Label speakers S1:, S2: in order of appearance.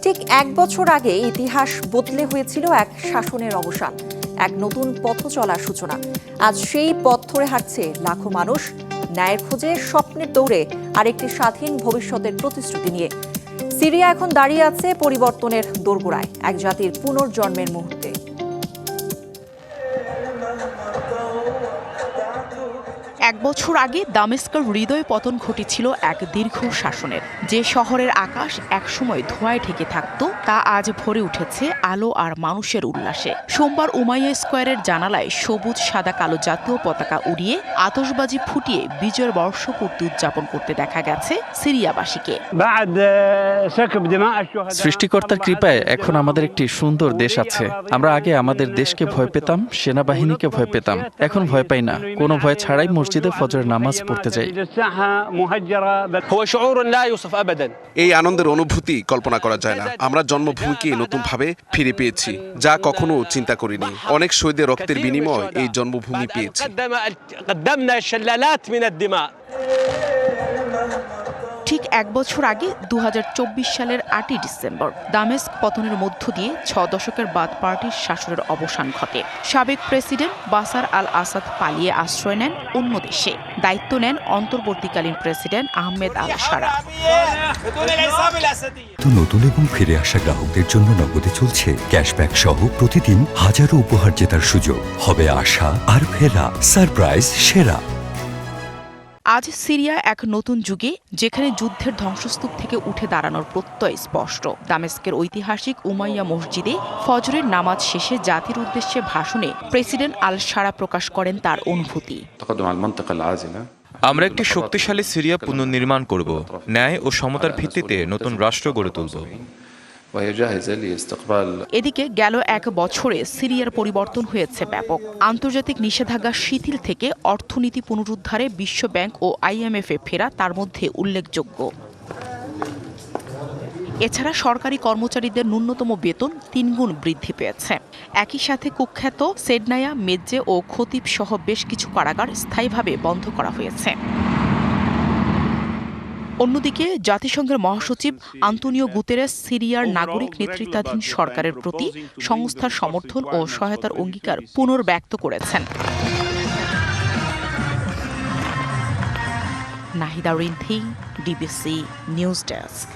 S1: ঠিক এক বছর আগে ইতিহাস বদলে হয়েছিল এক শাসনের অবসান, এক নতুন পথ চলার সূচনা। আজ সেই পথ ধরে হাঁটছে লাখো মানুষ, ন্যায়ের খোঁজে, স্বপ্নের দৌড়ে, আরেকটি স্বাধীন ভবিষ্যতের প্রতিশ্রুতি নিয়ে। সিরিয়া এখন দাঁড়িয়ে আছে পরিবর্তনের দোরগোড়ায়, এক জাতির পুনর্জন্মের মুহূর্তে।
S2: এক বছর আগে দামেস্কের হৃদয় পতন ঘটেছিল এক দীর্ঘ শাসনের। যে শহরের আকাশ একসময় ধোঁয়ায় ঢেকে থাকত, তা আজ ভরে উঠেছে আলো আর মানুষের উল্লাসে। সোমবার উমাইয়া স্কোয়ারের জানালায় সবুজ সাদা কালো জাতীয় পতাকা উড়িয়ে আতশবাজি ফুটিয়ে বিজয়ের বর্ষপূর্তি উদযাপন করতে দেখা গেছে সিরিয়াবাসীকে।
S3: সৃষ্টিকর্তার কৃপায় এখন আমাদের একটি সুন্দর দেশ আছে। আমরা আগে আমাদের দেশকে ভয় পেতাম, সেনাবাহিনীকে ভয় পেতাম, এখন ভয় পাই না। কোনো ভয় ছাড়াই মসজিদে ফজরের নামাজ পড়তে যাই।
S4: এই আনন্দের অনুভূতি কল্পনা করা যায় না। আমরা জন্মভূমিকে নতুনভাবে ফিরে পেয়েছি, যা কখনো চিন্তা করিনি। অনেক শহীদের রক্তের বিনিময় এই জন্মভূমি পেয়েছি।
S2: ঠিক এক বছর আগে ২০২৪ সালের ৮ই ডিসেম্বর দামেস্ক পতনের মধ্য দিয়ে ৬ দশকের বাদ পার্টির শাসনের অবসান ঘটে। সাবেক প্রেসিডেন্ট বাশার আল আসাদ পালিয়ে আশ্রয় নেন অন্য দেশে। দায়িত্ব নেন অন্তর্বর্তীকালীন প্রেসিডেন্ট আহমেদ আল শারা।
S5: নতুন এবং ফিরে আসা গ্রাহকদের জন্য নগদে চলছে ক্যাশব্যাক সহ প্রতিদিন হাজারো উপহার জেতার সুযোগ। হবে আশা আর ফেরা, সারপ্রাইজ সেরা।
S2: আজ সিরিয়া এক নতুন যুগে, যেখানে যুদ্ধের ধ্বংসস্তূপ থেকে উঠে দাঁড়ানোর প্রত্যয় স্পষ্ট। দামেস্কের ঐতিহাসিক উমাইয়া মসজিদে ফজরের নামাজ শেষে জাতির উদ্দেশ্যে ভাষণে প্রেসিডেন্ট আল শারা প্রকাশ করেন তার অনুভূতি।
S6: আমরা একটি শক্তিশালী সিরিয়া পুনর্নির্মাণ করব, ন্যায় ও সমতার ভিত্তিতে নতুন রাষ্ট্র গড়ে তুলব।
S2: এদিকে গেল এক বছরে সিরিয়ার পরিবর্তন হয়েছে ব্যাপক। আন্তর্জাতিক নিষেধাজ্ঞা শিথিল থেকে অর্থনীতি পুনরুদ্ধারে বিশ্বব্যাংক ও IMF-এ ফেরা তার মধ্যে উল্লেখযোগ্য। এছাড়া সরকারি কর্মচারীদের ন্যূনতম বেতন ৩ গুণ বৃদ্ধি পেয়েছে। একই সাথে কুখ্যাত সেডনায়া, মেজ্জে ও খতিব সহ বেশ কিছু কারাগার স্থায়ীভাবে বন্ধ করা হয়েছে। অন্যদিকে জাতিসংঘের মহাসচিব আন্তোনিও গুতেরেস সিরিয়ার নাগরিক নেতৃত্বাধীন সরকারের প্রতি সংস্থার সমর্থন ও সহায়তার অঙ্গীকার পুনর্ব্যক্ত করেছেন। Nahida Rinthi, DBC news desk.